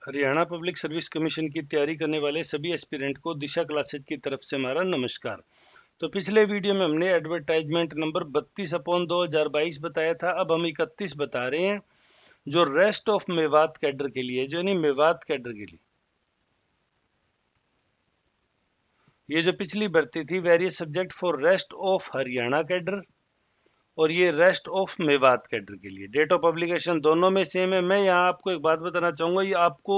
Haryana public service commission की तैयारी करने वाले सभी एस्पिरेंट को दिशा क्लासेज की तरफ से हमारा नमस्कार। तो पिछले वीडियो में हमने एडवर्टाइजमेंट नंबर 32/2022 बताया था। अब हम 31 बता रहे हैं जो रेस्ट ऑफ मेवात कैडर के लिए, जो नहीं मेवात कैडर के लिए। ये जो पिछली भर्ती थी various subject for rest of Haryana cadre, और ये रेस्ट ऑफ मेवात कैडर के लिए। डेट ऑफ पब्लिकेशन दोनों में सेम है। मैं यहाँ आपको एक बात बताना चाहूंगा, ये आपको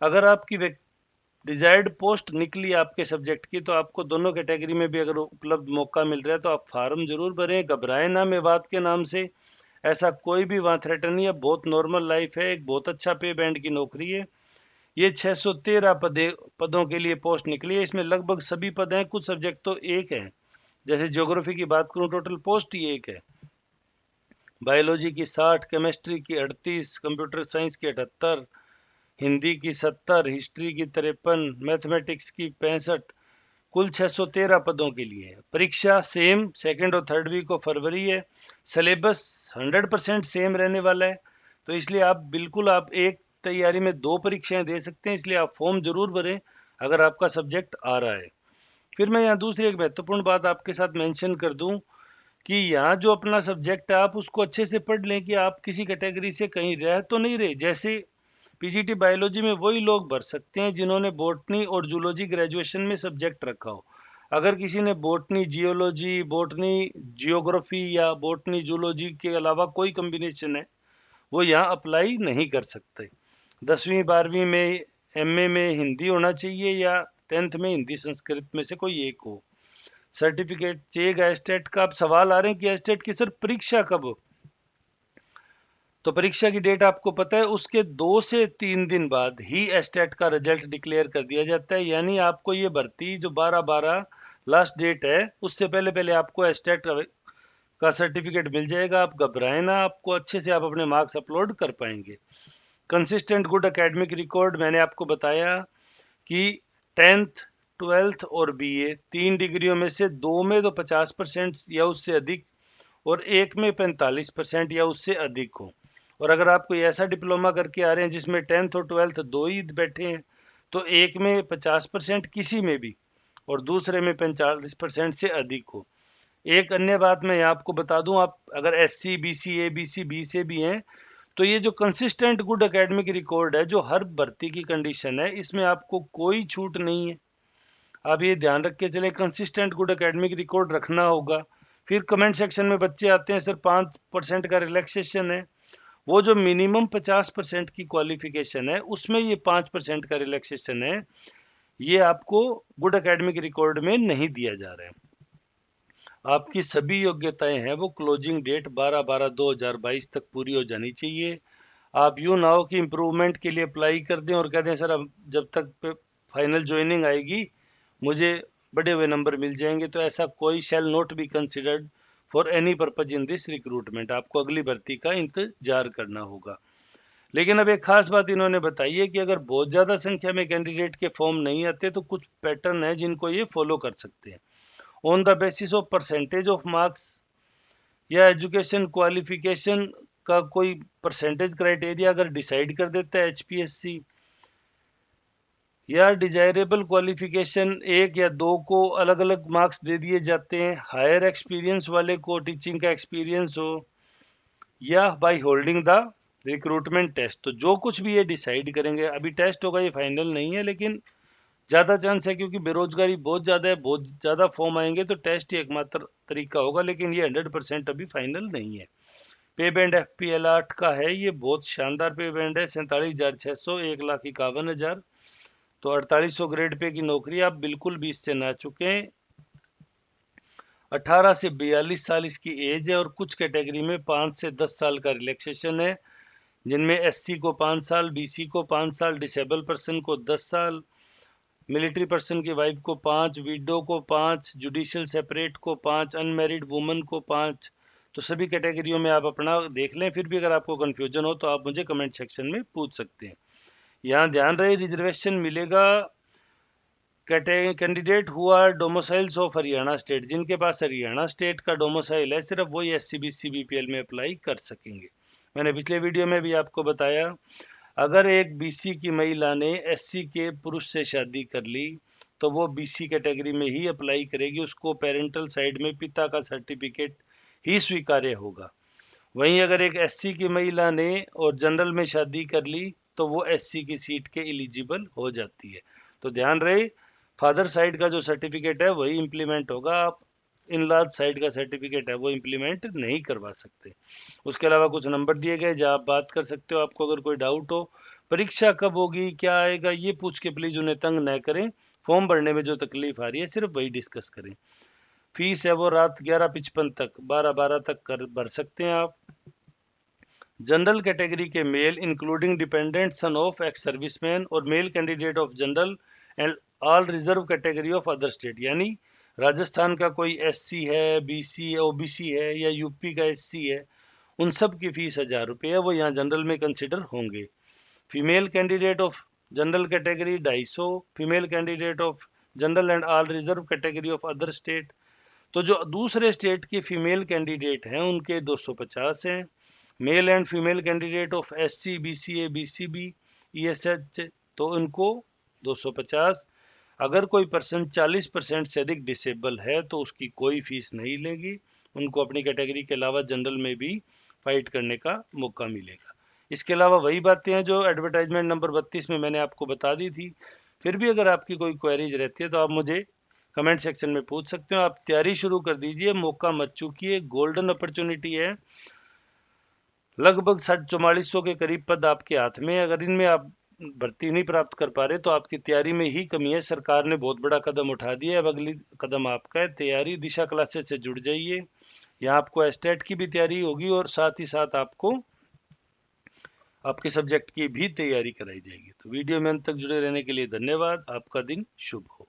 अगर आपकी डिजायर्ड पोस्ट निकली आपके सब्जेक्ट की, तो आपको दोनों कैटेगरी में भी अगर उपलब्ध मौका मिल रहा है तो आप फार्म जरूर भरें। घबराएं ना मेवात के नाम से, ऐसा कोई भी वहाँ थ्रेटन नहीं है। बहुत नॉर्मल लाइफ है, एक बहुत अच्छा पे बैंड की नौकरी है। ये 613 पदों के लिए पोस्ट निकली है। इसमें लगभग सभी पद हैं, कुछ सब्जेक्ट तो एक है। जैसे ज्योग्राफी की बात करूं, टोटल पोस्ट ही एक है। बायोलॉजी की 60, केमिस्ट्री की 38, कंप्यूटर साइंस की 78, हिंदी की 70, हिस्ट्री की 53, मैथमेटिक्स की 65। कुल 613 पदों के लिए है। परीक्षा सेम, सेकंड और थर्ड वीक ऑफ फरवरी है। सिलेबस 100% सेम रहने वाला है। तो इसलिए आप एक तैयारी में 2 परीक्षाएं दे सकते हैं। इसलिए आप फॉर्म जरूर भरें अगर आपका सब्जेक्ट आ रहा है। फिर मैं यहाँ दूसरी एक महत्वपूर्ण बात आपके साथ मेंशन कर दूं कि यहाँ जो अपना सब्जेक्ट है आप उसको अच्छे से पढ़ लें कि आप किसी कैटेगरी से कहीं रह तो नहीं रहे। जैसे पीजीटी बायोलॉजी में वही लोग भर सकते हैं जिन्होंने बॉटनी और जूलॉजी ग्रेजुएशन में सब्जेक्ट रखा हो। अगर किसी ने बॉटनी जियोलॉजी, बॉटनी जियोग्राफी या बॉटनी जूलॉजी के अलावा कोई कॉम्बिनेशन है, वो यहाँ अप्लाई नहीं कर सकते। 10वीं 12वीं में एमए में हिंदी होना चाहिए या 10th में हिंदी संस्कृत में से कोई एक हो। सर्टिफिकेट चाहिएगा एस्टेट का। अब सवाल आ रहे हैं कि एस्टेट की सर परीक्षा कब हो? तो परीक्षा की डेट आपको पता है, उसके 2 से 3 दिन बाद ही एस्टेट का रिजल्ट डिक्लेयर कर दिया जाता है। यानी आपको ये भर्ती जो 12/12 लास्ट डेट है, उससे पहले पहले आपको एस्टेट का सर्टिफिकेट मिल जाएगा। आप घबराएं ना, आपको अच्छे से आप अपने मार्क्स अपलोड कर पाएंगे। कंसिस्टेंट गुड एकेडमिक रिकॉर्ड मैंने आपको बताया कि 10th 12th और बीए 3 डिग्रियों में से 2 में तो 50% या उससे अधिक और एक में 45% या उससे अधिक हो। और अगर आप कोई ऐसा डिप्लोमा करके आ रहे हैं जिसमें 10th और 12th दो ही बैठे हैं, तो एक में 50% किसी में भी और दूसरे में 45% से अधिक हो। एक अन्य बात मैं आपको बता दूं, आप अगर SC BC ABC B से भी हैं, तो ये जो कंसिस्टेंट गुड एकेडमिक रिकॉर्ड है, जो हर भर्ती की कंडीशन है, इसमें आपको कोई छूट नहीं है। आप ये ध्यान रख के चले, कंसिस्टेंट गुड एकेडमिक रिकॉर्ड रखना होगा। फिर कमेंट सेक्शन में बच्चे आते हैं, सर 5% का रिलैक्सेशन है। वो जो मिनिमम 50% की क्वालिफिकेशन है, उसमें ये 5% का रिलैक्सेशन है। ये आपको गुड एकेडमिक रिकॉर्ड में नहीं दिया जा रहा है। आपकी सभी योग्यताएं हैं वो क्लोजिंग डेट 12/12/2022 तक पूरी हो जानी चाहिए। आप यूँ ना हो कि इम्प्रूवमेंट के लिए अप्लाई कर दें और कह दें सर अब जब तक फाइनल ज्वाइनिंग आएगी मुझे बढ़े हुए नंबर मिल जाएंगे। तो ऐसा कोई shall not be considered for any purpose in this recruitment. आपको अगली भर्ती का इंतजार करना होगा। लेकिन अब एक खास बात इन्होंने बताई है कि अगर बहुत ज़्यादा संख्या में कैंडिडेट के फॉर्म नहीं आते तो कुछ पैटर्न है जिनको ये फॉलो कर सकते हैं। On the basis of percentage of marks या एजुकेशन क्वालिफिकेशन का कोई परसेंटेज क्राइटेरिया अगर डिसाइड कर देता है HPSC, या डिजायरेबल क्वालिफिकेशन 1 या 2 को अलग अलग मार्क्स दे दिए जाते हैं। हायर एक्सपीरियंस वाले को टीचिंग का एक्सपीरियंस हो या by holding the recruitment test, तो जो कुछ भी ये डिसाइड करेंगे, अभी टेस्ट होगा, ये फाइनल नहीं है, लेकिन ज़्यादा चांस है क्योंकि बेरोजगारी बहुत ज़्यादा है, बहुत ज़्यादा फॉर्म आएंगे, तो टेस्ट ही एकमात्र तरीका होगा। लेकिन ये 100% अभी फाइनल नहीं है। पे बैंड FPL 8 का है, ये बहुत शानदार पे बैंड है। 47,600, 1,51,000, तो 4800 ग्रेड पे की नौकरी। आप बिल्कुल भी इससे ना चुकें। 18 से 42 साल इसकी एज है और कुछ कैटेगरी में 5 से 10 साल का रिलैक्सेशन है, जिनमें SC को 5 साल, BC को 5 साल, डिसेबल पर्सन को 10 साल, मिलिट्री पर्सन की वाइफ को 5, विडो को 5, जुडिशियल सेपरेट को 5, अनमैरिड वुमन को 5। तो सभी कैटेगरियों में आप अपना देख लें। फिर भी अगर आपको कन्फ्यूजन हो तो आप मुझे कमेंट सेक्शन में पूछ सकते हैं। यहाँ ध्यान रहे, रिजर्वेशन मिलेगा candidate who are domiciles of Haryana state. जिनके पास हरियाणा स्टेट का डोमिसाइल है, सिर्फ वही SC BC BPL में अप्लाई कर सकेंगे। मैंने पिछले वीडियो में भी आपको बताया, अगर एक बीसी की महिला ने एससी के पुरुष से शादी कर ली तो वो बीसी कैटेगरी में ही अप्लाई करेगी, उसको पेरेंटल साइड में पिता का सर्टिफिकेट ही स्वीकार्य होगा। वहीं अगर एक एससी की महिला ने और जनरल में शादी कर ली तो वो एससी की सीट के एलिजिबल हो जाती है। तो ध्यान रहे, फादर साइड का जो सर्टिफिकेट है वही इंप्लीमेंट होगा, आप इन लॉज साइड का सर्टिफिकेट है वो इंप्लीमेंट नहीं करवा सकते। उसके अलावा कुछ नंबर दिए गए जहाँ आप बात कर सकते हो। आपको अगर कोई डाउट हो, परीक्षा कब होगी, क्या आएगा, ये पूछ के प्लीज उन्हें तंग न करें। फॉर्म भरने में जो तकलीफ आ रही है सिर्फ वही डिस्कस करें। फीस है वो रात 11:55 तक 12:12 तक कर भर सकते हैं आप। जनरल कैटेगरी के male including dependent son of ex serviceman और male candidate of general and all reserve category of other state, यानी राजस्थान का कोई एससी है, बीसी है, ओबीसी है या यूपी का एससी है, उन सब की फीस 1000 रुपये है, वो यहाँ जनरल में कंसिडर होंगे। Female candidate of general category 250, female candidate of general and all reserve category of other state, तो जो दूसरे स्टेट के फीमेल कैंडिडेट हैं उनके 250 हैं। Male and female candidate of SC, BCA, BCB, ESH, तो उनको 250। अगर कोई पर्सन 40% से अधिक डिसेबल है तो उसकी कोई फीस नहीं लेगी, उनको अपनी कैटेगरी के अलावा जनरल में भी फाइट करने का मौका मिलेगा। इसके अलावा वही बातें हैं जो एडवर्टाइजमेंट नंबर 32 में मैंने आपको बता दी थी। फिर भी अगर आपकी कोई क्वेरीज रहती है तो आप मुझे कमेंट सेक्शन में पूछ सकते हो। आप तैयारी शुरू कर दीजिए, मौका मत चूकिए, गोल्डन अपॉर्चुनिटी है। लगभग 4400 के करीब पद आपके हाथ में है। अगर इनमें आप भर्ती नहीं प्राप्त कर पा रहे तो आपकी तैयारी में ही कमी है। सरकार ने बहुत बड़ा कदम उठा दिया है, अब अगली कदम आपका है तैयारी। दिशा क्लासेस से जुड़ जाइए, यहाँ आपको एस्टेट की भी तैयारी होगी और साथ ही साथ आपको आपके सब्जेक्ट की भी तैयारी कराई जाएगी। तो वीडियो में अंत तक जुड़े रहने के लिए धन्यवाद। आपका दिन शुभ हो।